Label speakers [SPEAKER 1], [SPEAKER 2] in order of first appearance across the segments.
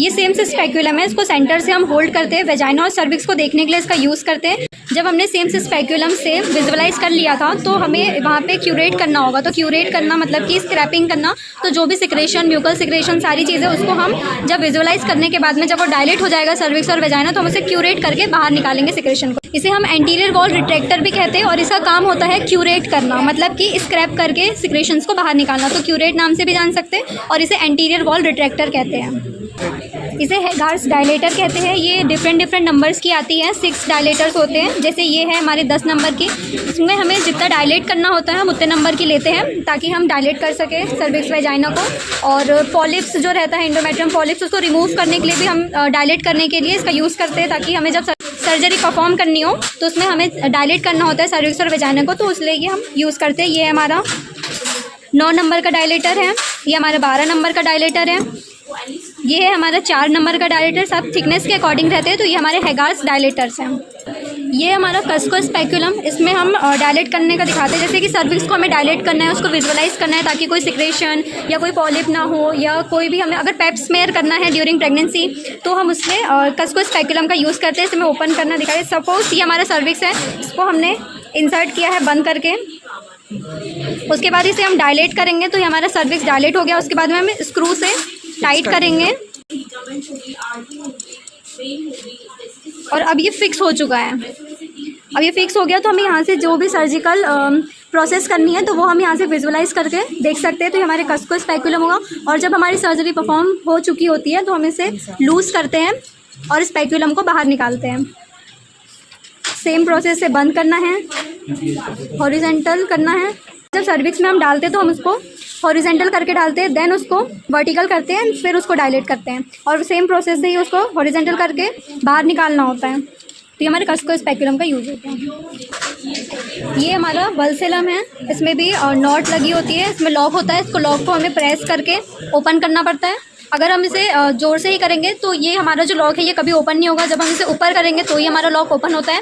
[SPEAKER 1] ये सेम से स्पेक्यूलम है, इसको सेंटर से हम होल्ड करते हैं, वेजाइना और सर्विक्स को देखने के लिए इसका यूज़ करते हैं। जब हमने सेम से स्पेक्यूलम से विजुअलाइज कर लिया था तो हमें वहाँ पे क्यूरेट करना होगा। तो क्यूरेट करना मतलब कि स्क्रैपिंग करना, तो जो भी सिक्रेशन, म्यूकल सिक्रेशन, सारी चीज़ें उसको हम जब विजुअलाइज करने के बाद में जब वो डायलेट हो जाएगा सर्विक्स और वेजाइना, तो हम उसे क्यूरेट करके बाहर निकालेंगे सिक्रेशन को। इसे हम एंटीरियर वॉल रिट्रैक्टर भी कहते हैं और इसका काम होता है क्यूरेट करना, मतलब कि स्क्रैप करके सिक्रेशंस को बाहर निकालना। तो क्यूरेट नाम से भी जान सकते हैं और इसे एंटीरियर वॉल रिट्रैक्टर कहते हैं। इसे हेगार्स डायलेटर कहते हैं। ये डिफरेंट नंबर्स की आती हैं, 6 डायलेटर्स होते हैं। जैसे ये है हमारे 10 नंबर की, इसमें हमें जितना डायलेट करना होता है हम उतने नंबर की लेते हैं ताकि हम डायलेट कर सकें सर्विक्स वेजाइना को। और पॉलिप्स जो रहता है, एंडोमेट्रियम पॉलिप्स, उसको रिमूव करने के लिए भी हम डायलेट करने के लिए इसका यूज़ करते हैं, ताकि हमें जब सर्जरी परफॉर्म करनी हो तो उसमें हमें डायलेट करना होता है सर्विक्स और वेजाइना को, तो इसलिए हम यूज़ करते हैं। ये हमारा 9 नंबर का डायलेटर है, ये हमारा 12 नंबर का डायलेटर है, ये है हमारा 4 नंबर का डायलेटर। सब थिकनेस के अकॉर्डिंग रहते हैं, तो ये हमारे हेगार्स डायलेटर्स हैं। ये हमारा कस्को स्पेक्यूलम, इसमें हम डायलेट करने का दिखाते हैं। जैसे कि सर्विक्स को हमें डायलेट करना है, उसको विजुअलाइज करना है ताकि कोई सिक्रेशन या कोई पॉलिप ना हो, या कोई भी हमें अगर पेप स्मेयर करना है ड्यूरिंग प्रेगनेंसी तो हम उसमें कस्को स्पेक्यूलम का यूज़ करते हैं। इसमें ओपन करना दिखाते। सपोज ये हमारा सर्विक्स है, इसको हमने इंसर्ट किया है बंद करके, उसके बाद इसे हम डायलेट करेंगे तो ये हमारा सर्विक्स डायलेट हो गया। उसके बाद में हम स्क्रू से टाइट करेंगे और अब ये फिक्स हो चुका है। अब ये फिक्स हो गया तो हमें यहाँ से जो भी सर्जिकल प्रोसेस करनी है तो वो हम यहाँ से विजुअलाइज करके देख सकते हैं। तो ये हमारे कस्को स्पेक्यूलम होगा और जब हमारी सर्जरी परफॉर्म हो चुकी होती है तो हम इसे लूज़ करते हैं और स्पेक्यूलम को बाहर निकालते हैं। सेम प्रोसेस से बंद करना है, हॉरिजेंटल करना है। जब सर्विक्स में हम डालते हैं तो हम उसको हॉरिजेंटल करके डालते हैं, देन उसको वर्टिकल करते हैं, फिर उसको डायलेट करते हैं और सेम प्रोसेस से ही उसको हॉरिजेंटल करके बाहर निकालना होता है। तो ये हमारे कस्को स्पेक्यूलम का यूज़ होता है। ये हमारा वल्सेलम है, इसमें भी नॉट लगी होती है, इसमें लॉक होता है। इसको लॉक को हमें प्रेस करके ओपन करना पड़ता है। अगर हम इसे ज़ोर से ही करेंगे तो ये हमारा जो लॉक है ये कभी ओपन नहीं होगा। जब हम इसे ऊपर करेंगे तो ये हमारा लॉक ओपन होता है।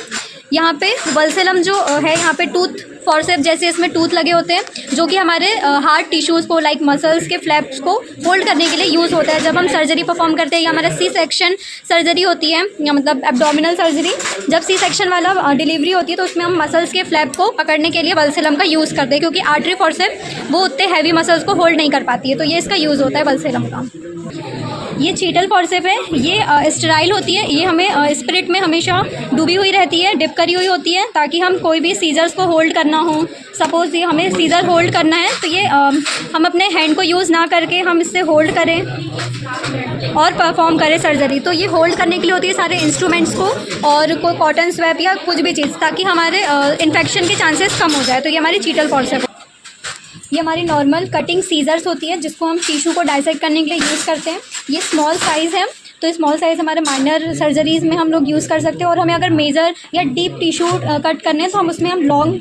[SPEAKER 1] यहाँ पे वल्सेलम जो है, यहाँ पे टूथ फॉरसेप जैसे इसमें टूथ लगे होते हैं, जो कि हमारे हार्ट टिश्यूज़ को, लाइक मसल्स के फ्लैप्स को होल्ड करने के लिए यूज़ होता है। जब हम सर्जरी परफॉर्म करते हैं या हमारा सी सेक्शन सर्जरी होती है, या मतलब एब्डोमिनल सर्जरी, जब सी सेक्शन वाला डिलीवरी होती है तो उसमें हम मसल्स के फ्लैप को पकड़ने के लिए वल्सेलम का यूज़ करते हैं, क्योंकि आर्टरी फॉरसेप वो उतने हैवी मसल्स को होल्ड नहीं कर पाती है, तो ये इसका यूज़ होता है वल्सेलम का। ये चीटल फॉरसेप है, ये स्टेराइल होती है। ये हमें स्पिरिट में हमेशा डूबी हुई रहती है, डिप करी हुई होती है, ताकि हम कोई भी सीजर्स को होल्ड करना हो, सपोज़ ये हमें सीजर होल्ड करना है तो ये हम अपने हैंड को यूज़ ना करके हम इससे होल्ड करें और परफॉर्म करें सर्जरी। तो ये होल्ड करने के लिए होती है सारे इंस्ट्रूमेंट्स को, और कोई कॉटन स्वैप या कुछ भी चीज़, ताकि हमारे इन्फेक्शन के चांसेस कम हो जाए। तो ये हमारी चीटल फॉरसेप। ये हमारी नॉर्मल कटिंग सीजर्स होती है, जिसको हम टिश्यू को डाइसेक्ट करने के लिए यूज़ करते हैं। ये स्मॉल साइज़ है, तो स्मॉल साइज़ हमारे माइनर सर्जरीज़ में हम लोग यूज़ कर सकते हैं, और हमें अगर मेजर या डीप टिश्यू कट करने हैं तो हम उसमें हम लॉन्ग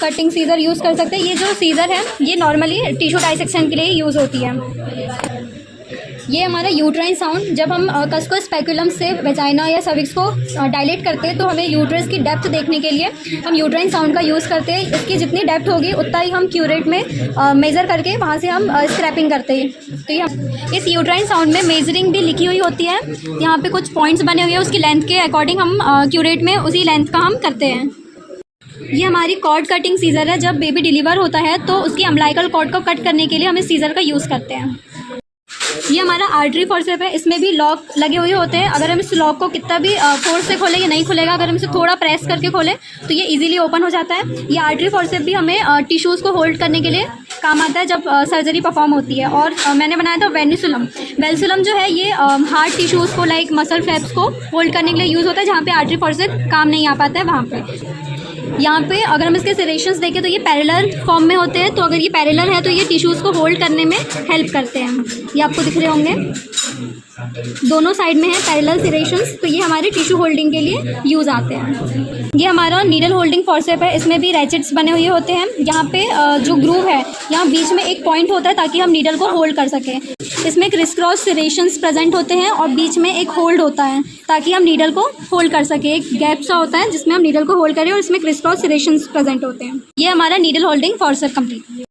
[SPEAKER 1] कटिंग सीज़र यूज़ कर सकते हैं। ये जो सीज़र है ये नॉर्मली टिश्यू डाइसेक्शन के लिए यूज़ होती है। ये हमारा यूट्राइन साउंड, जब हम कस्को स्पेक्यूलम से वेजाइना या सर्विक्स को डायलेट करते हैं तो हमें यूट्रस की डेप्थ देखने के लिए हम यूट्राइन साउंड का यूज़ करते हैं। इसकी जितनी डेप्थ होगी उतना ही हम क्यूरेट में मेज़र करके वहाँ से हम स्क्रैपिंग करते हैं। तो ये इस यूट्राइन साउंड में मेजरिंग भी लिखी हुई होती है, यहाँ पे कुछ पॉइंट्स बने हुए हैं, उसकी लेंथ के अकॉर्डिंग हम क्यूरेट में उसी लेंथ का हम करते हैं। ये हमारी कॉर्ड कटिंग सीज़र है, जब बेबी डिलीवर होता है तो उसकी अम्बिलिकल कॉर्ड को कट करने के लिए हम इस सीज़र का यूज़ करते हैं। ये हमारा आर्टरी फॉरसेप है, इसमें भी लॉक लगे हुए होते हैं। अगर हम इस लॉक को कितना भी फोर्स से खोलें ये नहीं खुलेगा, अगर हम इसे थोड़ा प्रेस करके खोलें तो ये इजीली ओपन हो जाता है। ये आर्टरी फॉरसेप भी हमें टिश्यूज़ को होल्ड करने के लिए काम आता है जब सर्जरी परफॉर्म होती है। और मैंने बनाया था वेनिसुलम। वेनिसुलम जो है ये हार्ट टिश्यूज़ को, लाइक मसल फ्लैप्स को होल्ड करने के लिए यूज़ होता है, जहाँ पे आर्टरी फॉरसेप काम नहीं आ पाता है वहाँ पे। यहाँ पे अगर हम इसके सेरेशंस देखें तो ये पैरेलल फॉर्म में होते हैं, तो अगर ये पैरेलल है तो ये टिश्यूज़ को होल्ड करने में हेल्प करते हैं। ये आपको दिख रहे होंगे, दोनों साइड में है पैरेलल सेरेशंस, तो ये हमारे टिश्यू होल्डिंग के लिए यूज़ आते हैं। ये हमारा नीडल होल्डिंग फॉरसेप है, इसमें भी रैचेट्स बने हुए होते हैं। यहाँ पे जो ग्रूव है यहाँ बीच में एक पॉइंट होता है ताकि हम नीडल को होल्ड कर सकें। इसमें क्रिस क्रॉस सेरेशंस प्रेजेंट होते हैं और बीच में एक होल्ड होता है ताकि हम नीडल को होल्ड कर सकें। एक गैप सा होता है जिसमें हम नीडल को होल्ड करें और इसमें क्रिस क्रॉस सेरेशंस प्रेजेंट होते हैं। ये हमारा नीडल होल्डिंग फॉरसेप कंप्लीट।